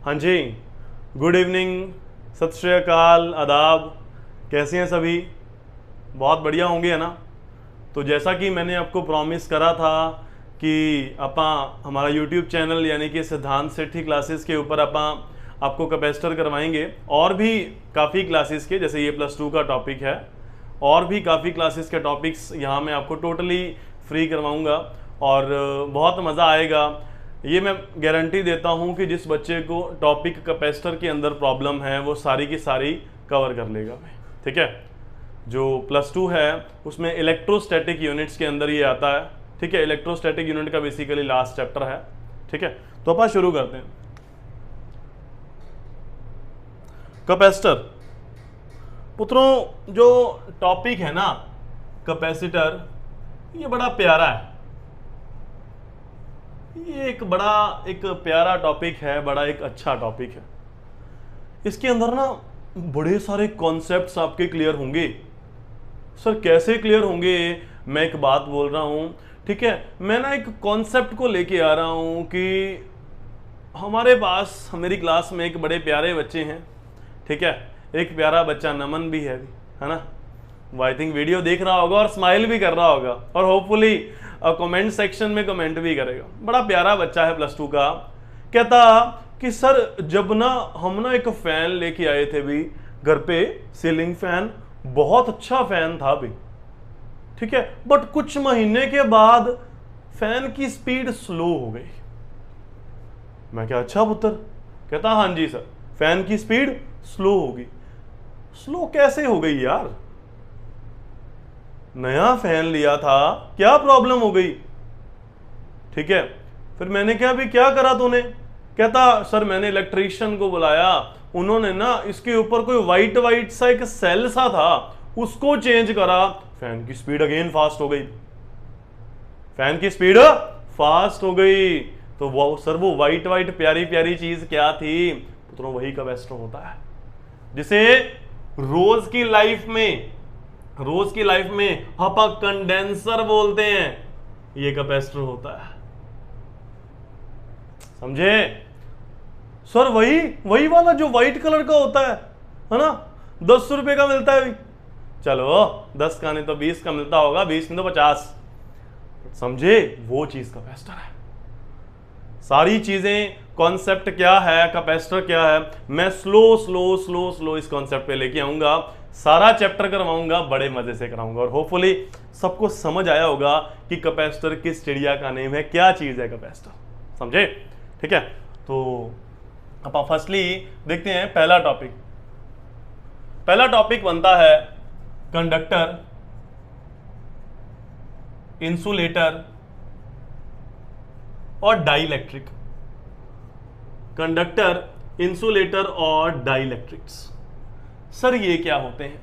हाँ जी, good evening, सत श्री अकाल, आदाब। कैसे हैं सभी? बहुत बढ़िया होंगे, है ना? तो जैसा कि मैंने आपको प्रॉमिस करा था कि हमारा यूट्यूब चैनल यानी कि सिद्धांत सेठी क्लासेस के ऊपर आपको कैपेसिटर करवाएंगे, और भी काफ़ी क्लासेस के, जैसे ये +2 का टॉपिक है, और भी काफ़ी क्लासेस के टॉपिक्स यहाँ मैं आपको टोटली फ्री करवाऊँगा और बहुत मज़ा आएगा। ये मैं गारंटी देता हूँ कि जिस बच्चे को टॉपिक कैपेसिटर के अंदर प्रॉब्लम है वो सारी की सारी कवर कर लेगा भाई, ठीक है। जो +2 है उसमें इलेक्ट्रोस्टैटिक यूनिट्स के अंदर ये आता है, ठीक है। इलेक्ट्रोस्टैटिक यूनिट का बेसिकली लास्ट चैप्टर है, ठीक है। तो अपन शुरू करते हैं। कैपेसिटर पुत्रों, जो टॉपिक है ना कैपेसिटर, ये बड़ा प्यारा है। ये एक प्यारा टॉपिक है, बड़ा एक अच्छा टॉपिक है। इसके अंदर ना बड़े सारे कॉन्सेप्ट्स आपके क्लियर होंगे। सर कैसे क्लियर होंगे? मैं एक बात बोल रहा हूं, ठीक है। मैं ना एक कॉन्सेप्ट को लेके आ रहा हूं कि हमारे पास मेरी क्लास में एक बड़े प्यारे बच्चे हैं, ठीक है। एक प्यारा बच्चा नमन भी है ना? वो आई थिंक वीडियो देख रहा होगा और स्माइल भी कर रहा होगा और होपफुली कमेंट सेक्शन में कमेंट भी करेगा। बड़ा प्यारा बच्चा है +2 का। कहता कि सर जब ना हम ना एक फैन लेके आए थे भी घर पे, सीलिंग फैन, बहुत अच्छा फैन था भी, ठीक है, बट कुछ महीने के बाद फैन की स्पीड स्लो हो गई। मैं क्या, अच्छा पुत्र? कहता हाँ जी सर, फैन की स्पीड स्लो हो गई। स्लो कैसे हो गई यार? नया फैन लिया था, क्या प्रॉब्लम हो गई? ठीक है। फिर मैंने कहा भी क्या करा तूने? कहता सर मैंने इलेक्ट्रीशियन को बुलाया, उन्होंने ना इसके ऊपर कोई वाइट सा एक सेल सा था, उसको चेंज करा, फैन की स्पीड अगेन फास्ट हो गई। फैन की स्पीड फास्ट हो गई। तो वो सर वो वाइट प्यारी प्यारी चीज क्या थी? पुत्रों वही कैपेसिटर होता है, जिसे रोज की लाइफ में हम कंडेंसर बोलते हैं। ये कैपेसिटर होता है, समझे? सर वही वाला जो व्हाइट कलर का होता है ना? 10 रुपए का मिलता है। चलो 10 का नहीं तो 20 का मिलता होगा, 20 नहीं तो 50, समझे? वो चीज कैपेसिटर है। सारी चीजें, कॉन्सेप्ट क्या है, कैपेसिटर क्या है, मैं स्लो इस कॉन्सेप्ट पे लेके आऊंगा। सारा चैप्टर करवाऊंगा, बड़े मजे से कराऊंगा और होपफुली सबको समझ आया होगा कि कैपेसिटर किस चिड़िया का नेम है, क्या चीज है कैपेसिटर, समझे? ठीक है। तो अब फर्स्टली देखते हैं पहला टॉपिक बनता है कंडक्टर, इंसुलेटर और डाइलेक्ट्रिक। कंडक्टर, इंसुलेटर और डाइलेक्ट्रिक्स। सर ये क्या होते हैं?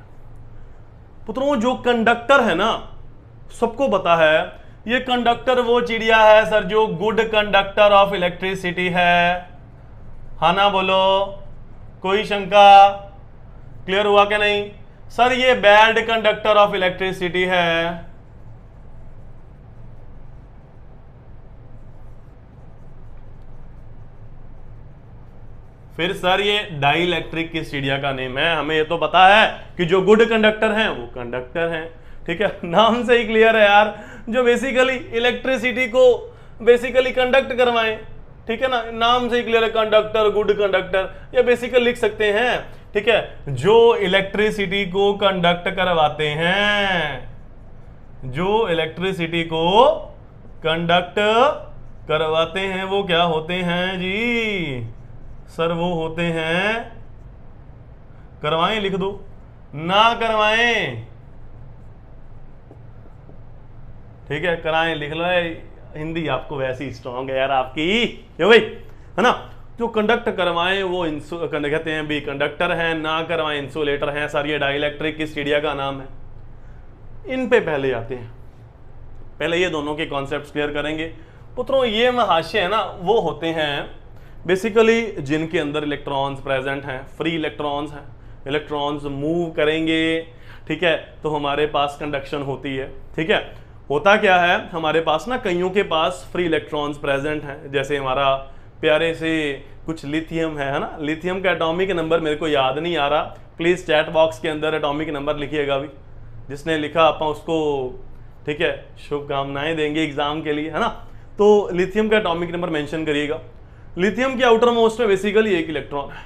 पुत्रों जो कंडक्टर है ना, सबको पता है ये कंडक्टर वो चिड़िया है सर जो गुड कंडक्टर ऑफ इलेक्ट्रिसिटी है। हाँ ना बोलो, कोई शंका? क्लियर हुआ क्या नहीं? सर ये बैड कंडक्टर ऑफ इलेक्ट्रिसिटी है। फिर सर ये डाइलेक्ट्रिक किस चिड़िया का नेम है? हमें ये तो पता है कि जो गुड कंडक्टर हैं वो कंडक्टर हैं, ठीक है। नाम से ही क्लियर है यार, जो बेसिकली इलेक्ट्रिसिटी को बेसिकली कंडक्ट करवाएं, ठीक है ना। नाम से ही क्लियर है, कंडक्टर, गुड कंडक्टर, ये बेसिकली लिख सकते हैं, ठीक है। जो इलेक्ट्रिसिटी को कंडक्ट करवाते हैं, जो इलेक्ट्रिसिटी को कंडक्ट करवाते हैं वो क्या होते हैं जी? सर वो होते हैं, करवाएं लिख दो, ना करवाएं, ठीक है, कराएं लिख लो। हिंदी आपको वैसी स्ट्रांग है यार आपकी, क्यों भाई, है ना। जो कंडक्ट करवाएं वो कहते हैं भी कंडक्टर हैं, ना करवाएं इंसुलेटर हैं। सर ये डाइलेक्ट्रिक किस चिड़िया का नाम है? इन पे पहले आते हैं, पहले ये दोनों के कॉन्सेप्ट्स क्लियर करेंगे। पुत्रों ये महाशय है ना, वो होते हैं बेसिकली जिनके अंदर इलेक्ट्रॉन्स प्रेजेंट हैं, फ्री इलेक्ट्रॉन्स हैं। इलेक्ट्रॉन्स मूव करेंगे, ठीक है, तो हमारे पास कंडक्शन होती है, ठीक है। होता क्या है, हमारे पास ना कईयों के पास फ्री इलेक्ट्रॉन्स प्रेजेंट हैं, जैसे हमारा प्यारे से कुछ लिथियम है ना। लिथियम का एटॉमिक नंबर मेरे को याद नहीं आ रहा, प्लीज चैट बॉक्स के अंदर एटॉमिक नंबर लिखिएगा भी, जिसने लिखा अपन उसको ठीक है शुभकामनाएं देंगे एग्जाम के लिए, है ना। तो लिथियम का एटॉमिक नंबर मेंशन करिएगा। लिथियम के आउटर मोस्ट में बेसिकली एक इलेक्ट्रॉन है,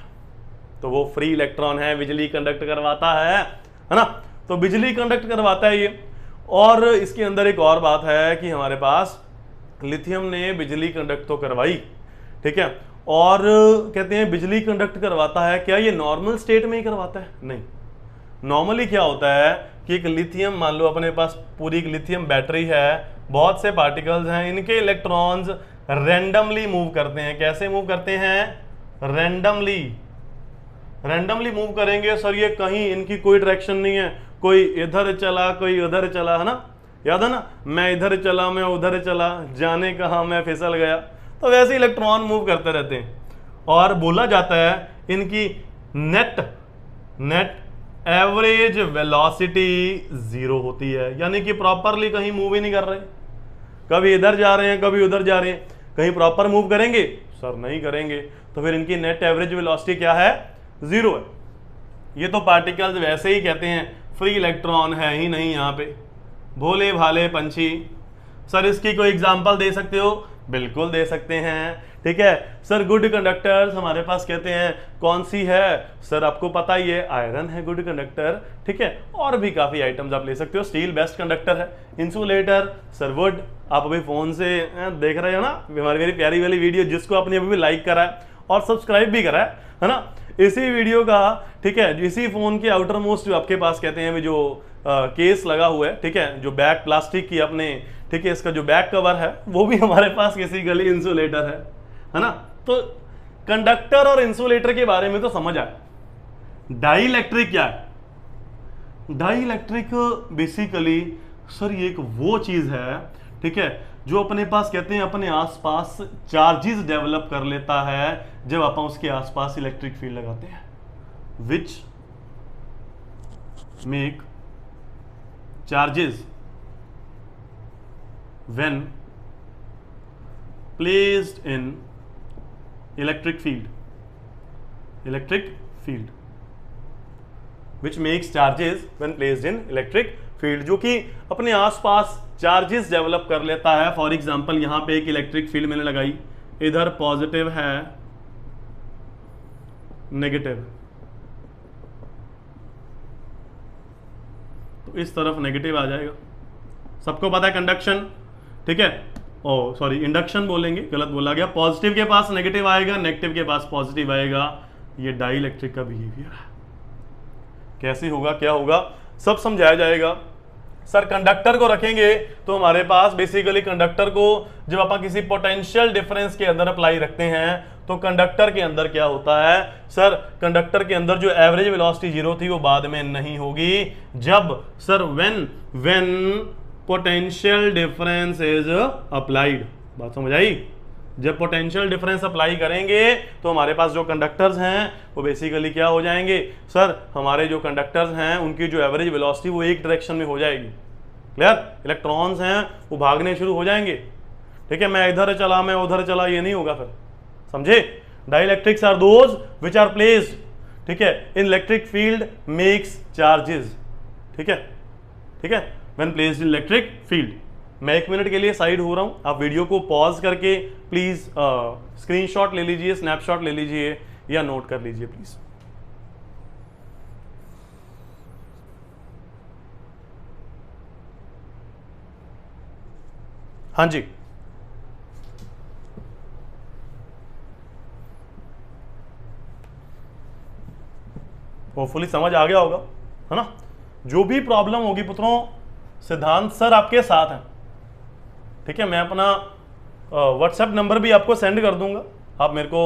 तो वो फ्री इलेक्ट्रॉन है, बिजली कंडक्ट करवाता है ना। तो बिजली कंडक्ट करवाता है ये। और इसके अंदर एक और बात है कि हमारे पास लिथियम ने बिजली कंडक्ट तो करवाई, ठीक है, और कहते हैं बिजली कंडक्ट करवाता है, क्या ये नॉर्मल स्टेट में ही करवाता है? नहीं। नॉर्मली क्या होता है कि एक लिथियम, मान लो अपने पास पूरी एक लिथियम बैटरी है, बहुत से पार्टिकल्स हैं, इनके इलेक्ट्रॉन्स रैंडमली मूव करते हैं। कैसे मूव करते हैं? रैंडमली। रैंडमली मूव करेंगे सर, ये कहीं इनकी कोई डायरेक्शन नहीं है, कोई इधर चला कोई उधर चला, है ना। याद है ना, मैं इधर चला मैं उधर चला, जाने कहाँ मैं फिसल गया। तो वैसे इलेक्ट्रॉन मूव करते रहते हैं। और बोला जाता है इनकी नेट एवरेज वेलोसिटी 0 होती है, यानी कि प्रॉपरली कहीं मूव ही नहीं कर रहे, कभी इधर जा रहे हैं कभी उधर जा रहे हैं। कहीं प्रॉपर मूव करेंगे? सर नहीं करेंगे। तो फिर इनकी नेट एवरेज वेलोसिटी क्या है? 0 है। ये तो पार्टिकल्स वैसे ही कहते हैं फ्री इलेक्ट्रॉन है ही नहीं यहाँ पे, भोले भाले पंछी। सर इसकी कोई एग्जांपल दे सकते हो? बिल्कुल दे सकते हैं, ठीक है सर। गुड कंडक्टर्स हमारे पास कहते हैं कौन सी है? सर आपको पता ही है, आयरन है गुड कंडक्टर, ठीक है। और भी काफी आइटम्स आप ले सकते हो। स्टील बेस्ट कंडक्टर है। Insulator sir would. आप अभी फोन से देख रहे हो ना हमारी मेरी प्यारी वाली वीडियो, जिसको आपने अभी भी लाइक करा है और सब्सक्राइब भी करा है ना, इसी वीडियो का, ठीक है, इसी फोन के आउटर मोस्ट जो आपके पास कहते हैं जो केस लगा हुआ है, ठीक है, जो बैक प्लास्टिक की अपने, ठीक है, इसका जो बैक कवर है वो भी हमारे पास बेसिकली इंसुलेटर है ना। तो कंडक्टर और इंसुलेटर के बारे में तो समझ आया। डाई इलेक्ट्रिक क्या है? डाई इलेक्ट्रिक बेसिकली सर ये एक वो चीज है, ठीक है, जो अपने पास कहते हैं अपने आसपास चार्जेस डेवलप कर लेता है जब अपन उसके आसपास इलेक्ट्रिक फील्ड लगाते हैं, which make charges when placed in electric field which makes charges when placed in electric field, जो कि अपने आसपास चार्जेस डेवलप कर लेता है। फॉर एग्जांपल यहां पे एक इलेक्ट्रिक फील्ड मैंने लगाई, इधर पॉजिटिव है नेगेटिव, तो इस तरफ नेगेटिव आ जाएगा। सबको पता है कंडक्शन, ठीक है, ओ सॉरी इंडक्शन बोलेंगे, गलत बोला गया। पॉजिटिव के पास नेगेटिव आएगा, नेगेटिव के पास पॉजिटिव आएगा। ये डाई इलेक्ट्रिक का बिहेवियर है। कैसे होगा, क्या होगा, सब समझाया जाएगा। सर कंडक्टर को रखेंगे तो हमारे पास बेसिकली कंडक्टर को जब आप किसी पोटेंशियल डिफरेंस के अंदर अप्लाई रखते हैं तो कंडक्टर के अंदर क्या होता है? सर कंडक्टर के अंदर जो एवरेज वेलोसिटी 0 थी वो बाद में नहीं होगी, जब sir when potential difference is applied. बात समझ आई? जब पोटेंशियल डिफरेंस अप्लाई करेंगे तो हमारे पास जो कंडक्टर्स हैं वो बेसिकली क्या हो जाएंगे? सर हमारे जो कंडक्टर्स हैं उनकी जो एवरेज वेलोसिटी वो एक डायरेक्शन में हो जाएगी। क्लियर? इलेक्ट्रॉन्स हैं वो भागने शुरू हो जाएंगे, ठीक है। मैं इधर चला मैं उधर चला, ये नहीं होगा फिर, समझे? Dielectrics are those which are placed, ठीक है, in electric field makes charges, ठीक है, ठीक है, when placed in electric field. मैं 1 मिनट के लिए साइड हो रहा हूं, आप वीडियो को पॉज करके प्लीज स्क्रीनशॉट ले लीजिए, स्नैपशॉट ले लीजिए या नोट कर लीजिए प्लीज। हाँ जी, होपफुली समझ आ गया होगा, है ना। जो भी प्रॉब्लम होगी पुत्रों, सिद्धांत सर आपके साथ हैं, ठीक है। मैं अपना व्हाट्सएप नंबर भी आपको सेंड कर दूंगा, आप मेरे को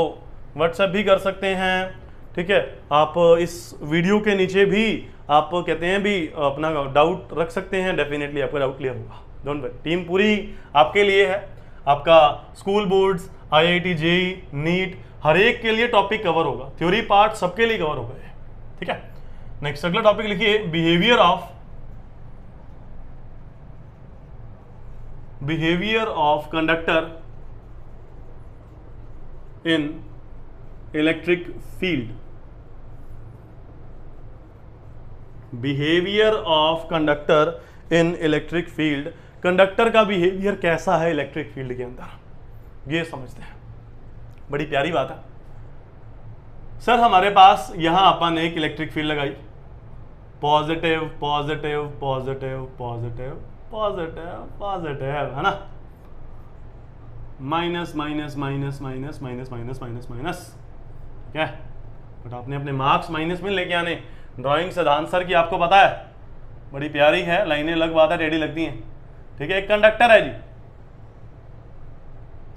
व्हाट्सएप भी कर सकते हैं, ठीक है। आप इस वीडियो के नीचे भी आप कहते हैं भी अपना डाउट रख सकते हैं, डेफिनेटली आपका डाउट क्लियर होगा। डोंट वरी, टीम पूरी आपके लिए है। आपका school boards, IIT JEE NEET हर एक के लिए टॉपिक कवर होगा, थ्योरी पार्ट सबके लिए कवर होगा, ठीक है। नेक्स्ट अगला टॉपिक लिखिए, behaviour of conductor in electric field, behaviour of conductor in electric field, conductor का बिहेवियर कैसा है इलेक्ट्रिक फील्ड के अंदर, ये समझते हैं। बड़ी प्यारी बात है सर। हमारे पास यहां अपन एक इलेक्ट्रिक फील्ड लगाई, positive positive positive positive positive positive, है ना, minus minus minus minus minus minus minus minus, ठीक है। बट आपने अपने मार्क्स माइनस में लेके आने। ड्राइंग सिद्धांत सर की आपको पता है, बड़ी प्यारी है, लाइनें लग बात है, टेढ़ी लगती हैं, ठीक है। एक कंडक्टर है जी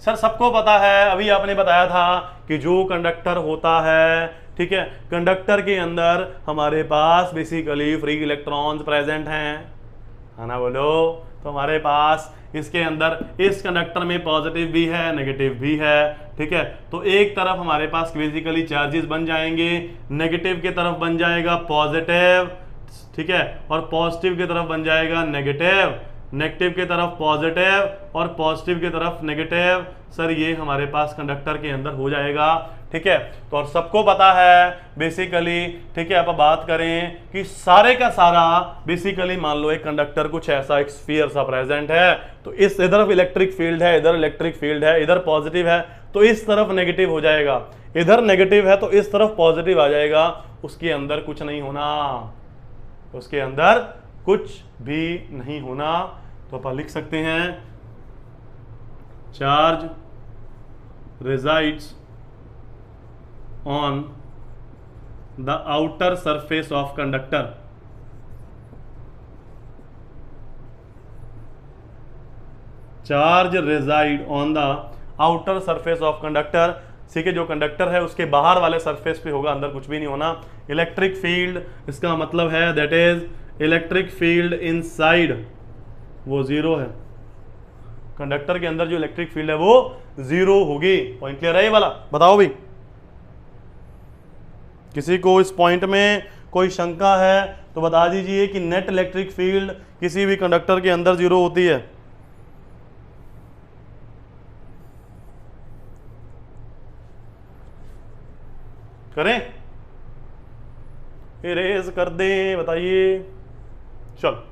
सर, सबको पता है, अभी आपने बताया था कि जो कंडक्टर होता है, ठीक है, कंडक्टर के अंदर हमारे पास बेसिकली फ्री इलेक्ट्रॉन्स प्रेजेंट हैं, है ना, बोलो। तो हमारे पास इसके अंदर इस कंडक्टर में पॉजिटिव भी है, नेगेटिव भी है, ठीक है। तो एक तरफ हमारे पास बेसिकली चार्जेस बन जाएंगे, नेगेटिव की तरफ बन जाएगा पॉजिटिव, ठीक है, और पॉजिटिव की तरफ बन जाएगा नेगेटिव, नेगेटिव की तरफ पॉजिटिव और पॉजिटिव की तरफ नेगेटिव। सर ये हमारे पास कंडक्टर के अंदर हो जाएगा, ठीक है। तो और सबको पता है बेसिकली, ठीक है, आप बात करें कि सारे का सारा बेसिकली मान लो एक कंडक्टर कुछ ऐसा एक स्फीयर सा प्रेजेंट है, तो इस इधर इलेक्ट्रिक फील्ड है, इधर इलेक्ट्रिक फील्ड है, इधर पॉजिटिव है, तो इस तरफ नेगेटिव हो जाएगा, इधर नेगेटिव है तो इस तरफ पॉजिटिव आ जाएगा। उसके अंदर कुछ नहीं होना, उसके अंदर कुछ भी नहीं होना। तो अपन लिख सकते हैं charge resides on the outer surface of conductor, charge reside on the outer surface of conductor, ठीक है, जो कंडक्टर है उसके बाहर वाले सरफेस पे होगा, अंदर कुछ भी नहीं होना। इलेक्ट्रिक फील्ड, इसका मतलब है that is electric field inside वो जीरो है, कंडक्टर के अंदर जो इलेक्ट्रिक फील्ड है वो जीरो होगी। पॉइंट क्लियर है ये वाला? बताओ भाई, किसी को इस पॉइंट में कोई शंका है तो बता दीजिए कि नेट इलेक्ट्रिक फील्ड किसी भी कंडक्टर के अंदर जीरो होती है। करें, इरेज कर दें, बताइए। चल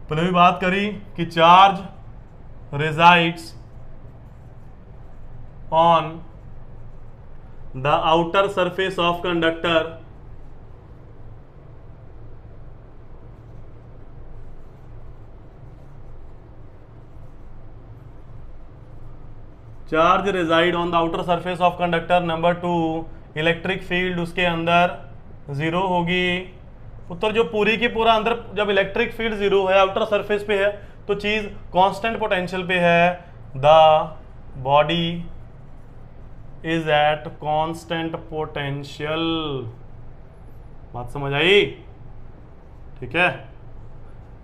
पहले भी बात करी कि charge resides on the outer surface of conductor, charge reside on the outer surface of conductor। Number 2, electric field उसके अंदर जीरो होगी। उत्तर जो पूरी की पूरा अंदर जब इलेक्ट्रिक फील्ड जीरो है, आउटर सरफेस पे है, तो चीज कांस्टेंट पोटेंशियल पे है। The body is at constant potential. बात समझ आई? ठीक है,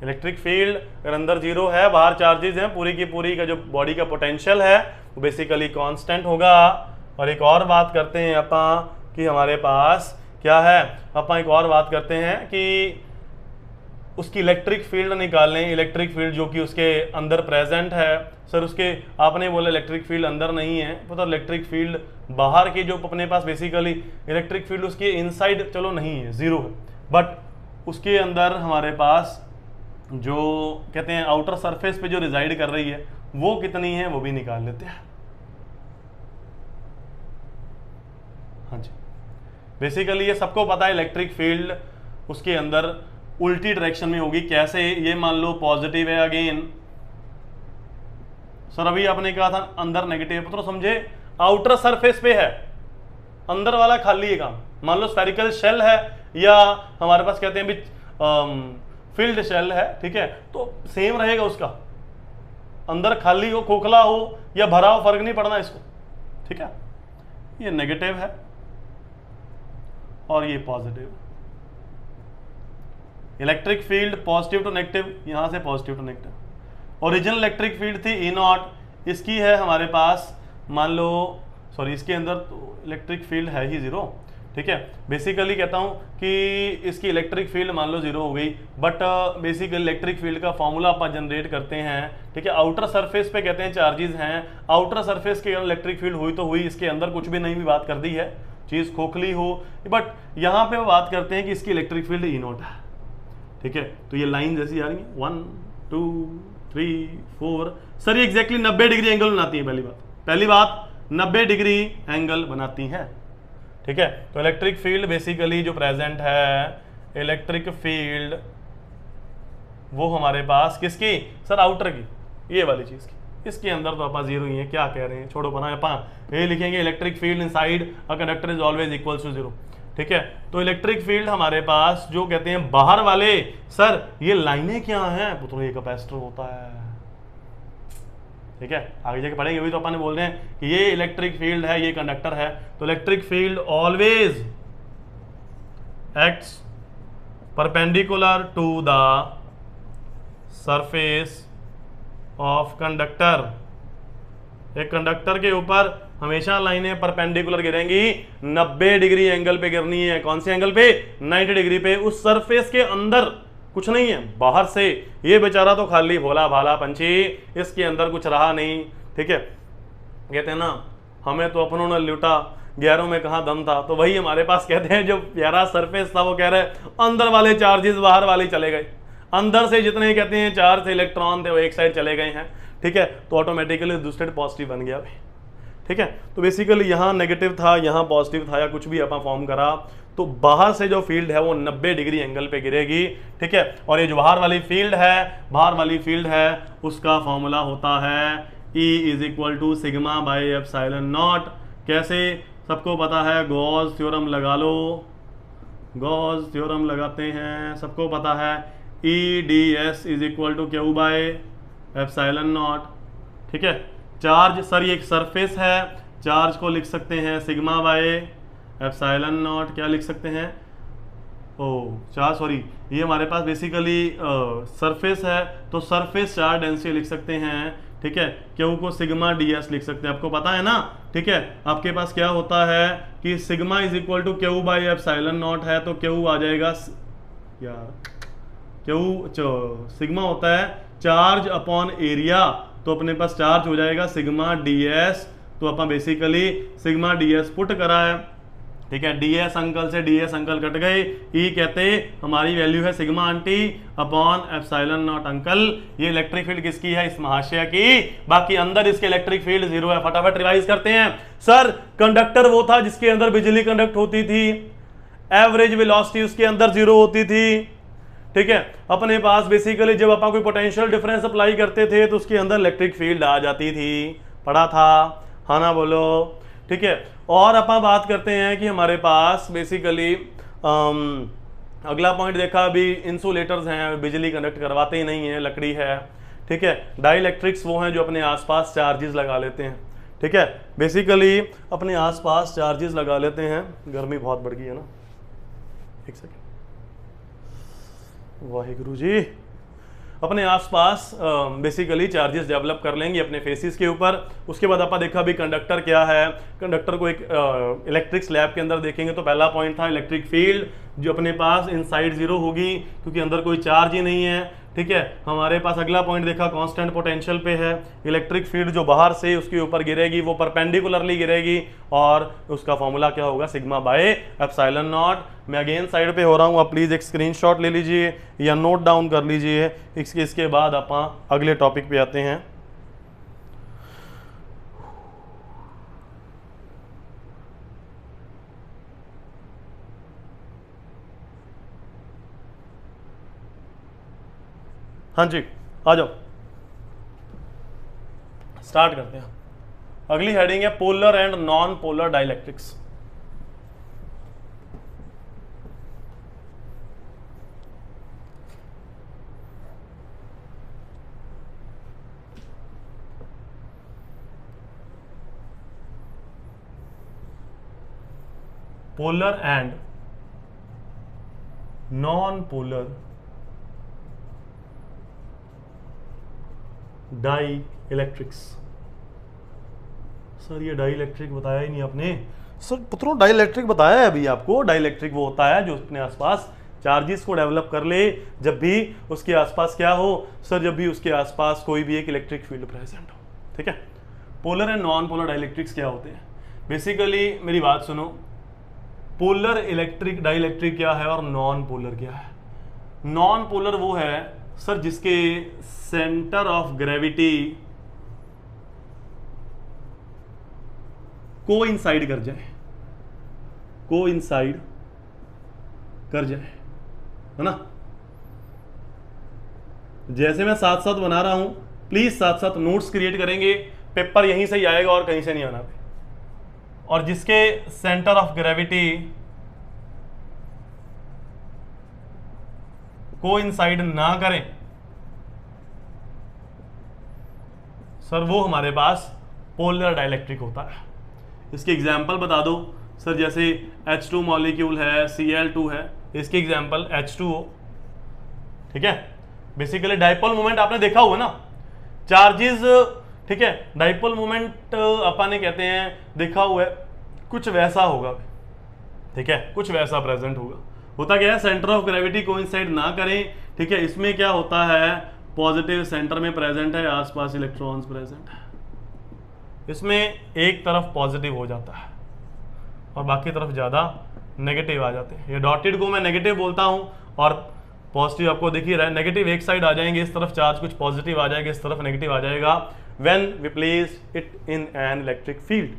इलेक्ट्रिक फील्ड अगर अंदर जीरो है, बाहर चार्जेस हैं, पूरी की पूरी का जो बॉडी का पोटेंशियल है वो बेसिकली कांस्टेंट होगा। और एक और बात करते हैं अपन कि हमारे पास क्या है, अपन एक और बात करते हैं कि उसकी इलेक्ट्रिक फील्ड निकाल लें, इलेक्ट्रिक फील्ड जो कि उसके अंदर प्रेजेंट है। सर उसके आपने बोला इलेक्ट्रिक फील्ड अंदर नहीं है, तो इलेक्ट्रिक फील्ड बाहर की जो अपने पास बेसिकली इलेक्ट्रिक फील्ड उसके इनसाइड चलो नहीं है, जीरो है, बट उसके अंदर हमारे पास जो कहते हैं आउटर सरफेस पे जो रिजाइड कर रही है वो कितनी है वो भी निकाल लेते हैं। हाँ जी, बेसिकली ये सबको पता है इलेक्ट्रिक फील्ड उसके अंदर उल्टी डायरेक्शन में होगी। कैसे? ये मान लो पॉजिटिव है अगेन, सर अभी आपने कहा था अंदर नेगेटिव, तो समझे आउटर सरफेस पे है, अंदर वाला खाली है काम। मान लो स्फेरिकल शेल है या हमारे पास कहते हैं भी फील्ड शेल है, ठीक है, तो सेम रहेगा उसका, अंदर खाली हो, खोखला हो या भरा हो, फर्क नहीं पड़ना इसको, ठीक है। ये नेगेटिव है और ये positive. Electric field positive to negative, यहां से positive to negative. Original electric field थी E0, इसकी है हमारे पास मान लो सॉरी इसके अंदर तो इलेक्ट्रिक फील्ड है ही जीरो, ठीक है। बेसिकली कहता हूं कि इसकी इलेक्ट्रिक फील्ड मान लो जीरो हो गई, बट बेसिकली इलेक्ट्रिक फील्ड का फॉर्मूला अपन जनरेट करते हैं, ठीक है। आउटर सरफेस पे कहते हैं चार्जेस हैं, आउटर सरफेस के इलेक्ट्रिक फील्ड हुई तो हुई, इसके अंदर कुछ भी नहीं भी बात कर दी है, चीज खोखली हो, बट यहां पे बात करते हैं कि इसकी इलेक्ट्रिक फील्ड ई नॉट है, ठीक है। तो ये लाइन जैसी आ रही है 1 2 3 4, सर ये एग्जैक्टली 90 डिग्री एंगल बनाती है। पहली बात 90 डिग्री एंगल बनाती हैं, ठीक है। तो इलेक्ट्रिक फील्ड बेसिकली जो प्रेजेंट है, इलेक्ट्रिक फील्ड वो हमारे पास किसकी, सर आउटर की, ये वाली चीज की। इसके अंदर तो अपा जीरो ही है, क्या कह रहे हैं, छोड़ो बना अपा ये लिखेंगे electric field inside a conductor is always equal to zero, ठीक है। तो इलेक्ट्रिक फील्ड हमारे पास जो कहते हैं बाहर वाले, सर ये लाइनें क्या हैं, पुत्रों ये कैपेसिटर होता है, ठीक है। आगे जाके पढ़ेंगे, अभी तो अपन ने बोल रहे हैं कि ये इलेक्ट्रिक फील्ड है, ये कंडक्टर है। तो electric field always acts perpendicular to the surface of conductor. एक कंडक्टर के ऊपर हमेशा लाइनें परपेंडिकुलर गिरेंगी, 90 डिग्री एंगल पे गिरनी है। कौन से एंगल पे, 90 डिग्री पे। उस सरफेस के अंदर कुछ नहीं है, बाहर से ये बेचारा तो खाली भोला भाला पंछी, इसके अंदर कुछ रहा नहीं, ठीक है। कहते हैं ना हमें तो अपनों ने लूटा, गैरों में कहा दम था। तो वही हमारे पास कहते हैं जो प्यारा सरफेस था, वो कह रहे अंदर वाले चार्जेस बाहर वाले चले गए, अंदर से जितने कहते हैं चार्ज इलेक्ट्रॉन थे वो एक साइड चले गए हैं, ठीक है। तो ऑटोमेटिकली दूसरे पॉजिटिव बन गया भाई, ठीक है। तो बेसिकली यहाँ नेगेटिव था, यहाँ पॉजिटिव था, या कुछ भी अपन फॉर्म करा, तो बाहर से जो फील्ड है वो 90 डिग्री एंगल पे गिरेगी, ठीक है। और ये जो बाहर वाली फील्ड है उसका फॉर्मूला होता है E is equal to sigma by epsilon naught. कैसे, सबको पता है, गॉस थ्योरम लगा लो, गॉस थ्योरम लगाते हैं, सबको पता है E ds is equal to q by epsilon naught, ठीक है। चार्ज, सर ये एक सरफेस है, चार्ज को लिख सकते हैं सिग्मा बाई एप्सिलॉन नॉट, क्या लिख सकते हैं, चार्ज, सॉरी ये हमारे पास बेसिकली सरफेस है, तो सरफेस चार्ज डेंसिटी लिख सकते हैं, ठीक है। क्यू को सिग्मा ds लिख सकते हैं, आपको पता है ना, ठीक है। आपके पास क्या होता है कि sigma is equal to q by epsilon naught है, तो क्यू आ जाएगा यार, क्यू सिग्मा होता है चार्ज अपॉन एरिया, तो अपने पास चार्ज हो जाएगा सिग्मा ds। तो अपन बेसिकली सिग्मा ds पुट करा है, ठीक है। ds अंकल से ds अंकल कट गए, E कहते हमारी वैल्यू है sigma aunty upon epsilon not uncle. ये इलेक्ट्रिक फील्ड किसकी है, इस महाशय की। बाकी अंदर इसके इलेक्ट्रिक फील्ड जीरो है। फटाफट रिवाइज करते हैं। सर कंडक्टर वो था जिसके अंदर बिजली कंडक्ट होती थी, एवरेज वेलोसिटी उसके अंदर जीरो होती थी, ठीक है। अपने पास बेसिकली जब अपन कोई पोटेंशियल डिफरेंस अप्लाई करते थे तो उसके अंदर इलेक्ट्रिक फील्ड आ जाती थी, पढ़ा था, हाँ ना बोलो, ठीक है। और अपन बात करते हैं कि हमारे पास बेसिकली अगला पॉइंट देखा, अभी इंसुलेटर्स हैं, बिजली कंडक्ट करवाते ही नहीं है, लकड़ी है, ठीक है। डाइलेक्ट्रिक्स वो हैं जो अपने आसपास चार्जेस लगा लेते हैं, ठीक है। बेसिकली अपने आसपास चार्जेस लगा लेते हैं। गर्मी बहुत बढ़ गई है ना, एक सेकेंड, वाहिगुरु जी। अपने आसपास बेसिकली चार्जेस डेवलप कर लेंगे अपने फेसिस के ऊपर। उसके बाद आपने देखा भी कंडक्टर क्या है, कंडक्टर को एक इलेक्ट्रिक स्लैब के अंदर देखेंगे तो पहला पॉइंट था इलेक्ट्रिक फील्ड जो अपने पास इनसाइड जीरो होगी क्योंकि अंदर कोई चार्ज ही नहीं है, ठीक है। हमारे पास अगला पॉइंट देखा कांस्टेंट पोटेंशियल पे है, इलेक्ट्रिक फील्ड जो बाहर से उसके ऊपर गिरेगी वो परपेंडिकुलरली गिरेगी और उसका फॉर्मूला क्या होगा, सिग्मा बाय एप्सिलॉन नॉट। मैं अगेन साइड पे हो रहा हूँ, आप प्लीज एक स्क्रीनशॉट ले लीजिए या नोट डाउन कर लीजिए। इसके बाद आप अगले टॉपिक पे आते हैं। हाँ जी आ जाओ, स्टार्ट करते हैं। अगली हेडिंग है polar and non polar dielectrics. Polar and non polar dielectrics. Sir ये डाई इलेक्ट्रिक बताया ही नहीं आपने। सर पुत्रों डाई इलेक्ट्रिक बताया है अभी आपको। डाई इलेक्ट्रिक वो होता है जो अपने आसपास चार्जेस को डेवलप कर ले जब भी उसके आसपास क्या हो सर, जब भी उसके आसपास कोई भी एक इलेक्ट्रिक फील्ड प्रेजेंट हो। ठीक है, polar and non polar dielectrics क्या होते हैं? बेसिकली मेरी बात सुनो, पोलर इलेक्ट्रिक डाइलेक्ट्रिक क्या है और नॉन पोलर क्या है? नॉन पोलर वो है सर जिसके सेंटर ऑफ ग्रेविटी कोइंसाइड कर जाए, कोइंसाइड कर जाए, है ना। जैसे मैं साथ साथ बना रहा हूं, प्लीज साथ साथ नोट्स क्रिएट करेंगे, पेपर यहीं से ही आएगा और कहीं से नहीं आना। और जिसके सेंटर ऑफ ग्रेविटी कोइंसाइड ना करें सर, वो हमारे पास पोलर डाइलेक्ट्रिक होता है। इसके एग्जाम्पल बता दो सर, जैसे H2 मॉलिक्यूल है, Cl2 है, इसकी एग्जाम्पल H2O। ठीक है, बेसिकली डाइपोल मोमेंट आपने देखा हुआ ना, चार्जेस। ठीक है, डाइपोल मोमेंट अपन कहते हैं देखा हुआ है, कुछ वैसा होगा। ठीक है, कुछ वैसा प्रेजेंट होगा। होता क्या है, सेंटर ऑफ ग्रेविटी कोइंसाइड ना करें। ठीक है, इसमें क्या होता है, पॉजिटिव सेंटर में प्रेजेंट है, आसपास इलेक्ट्रॉन्स प्रेजेंट है, इसमें एक तरफ पॉजिटिव हो जाता है और बाकी तरफ ज्यादा नेगेटिव आ जाते हैं। ये डॉटेड को मैं नेगेटिव बोलता हूं और पॉजिटिव आपको दिख ही रहा है। नेगेटिव एक साइड आ जाएंगे, इस तरफ चार्ज कुछ पॉजिटिव आ जाएगा, इस तरफ नेगेटिव आ जाएगा। When we place it in an electric field.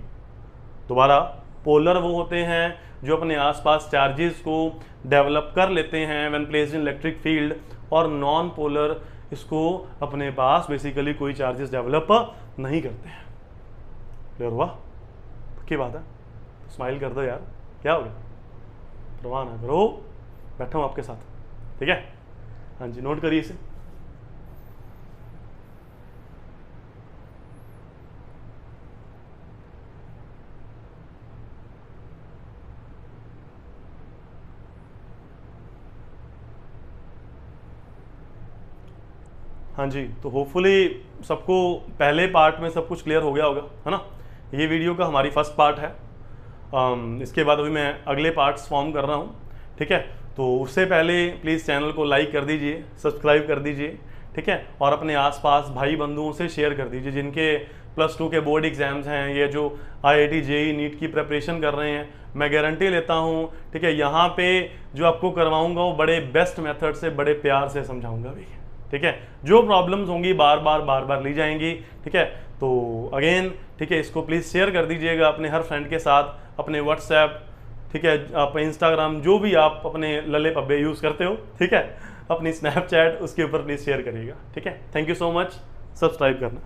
दोबारा, पोलर वो होते हैं जो अपने आसपास चार्जेस को डेवलप कर लेते हैं when placed in electric field, और नॉन पोलर इसको अपने पास बेसिकली कोई चार्जेस डेवलप नहीं करते हैं। क्लियर हुआ? की बात है, स्माइल कर दो यार, क्या हो गया, परवाह ना करो, बैठा हूं आपके साथ। ठीक है, हाँ जी, नोट करिए इसे। हाँ जी, तो होपफुली सबको पहले पार्ट में सब कुछ क्लियर हो गया होगा, है ना। ये वीडियो का हमारी फर्स्ट पार्ट है। इसके बाद अभी मैं अगले पार्ट्स फॉर्म कर रहा हूँ। ठीक है, तो उससे पहले प्लीज़ चैनल को लाइक कर दीजिए, सब्सक्राइब कर दीजिए। ठीक है, और अपने आसपास भाई बंधुओं से शेयर कर दीजिए जिनके +2 के बोर्ड एग्जाम्स हैं, ये जो IIT JEE नीट की प्रिपरेशन कर रहे हैं। मैं गारंटी लेता हूँ, ठीक है, यहाँ पे जो आपको करवाऊँगा वो बड़े बेस्ट मेथड से, बड़े प्यार से समझाऊँगा भी। ठीक है, जो प्रॉब्लम्स होंगी बार बार ली जाएंगी। ठीक है, तो अगेन ठीक है, इसको प्लीज़ शेयर कर दीजिएगा अपने हर फ्रेंड के साथ, अपने व्हाट्सएप, ठीक है, आप इंस्टाग्राम, जो भी आप अपने लल्ले पब्बे यूज़ करते हो, ठीक है, अपनी स्नैपचैट, उसके ऊपर प्लीज़ शेयर करिएगा। ठीक है, thank you so much, subscribe करना।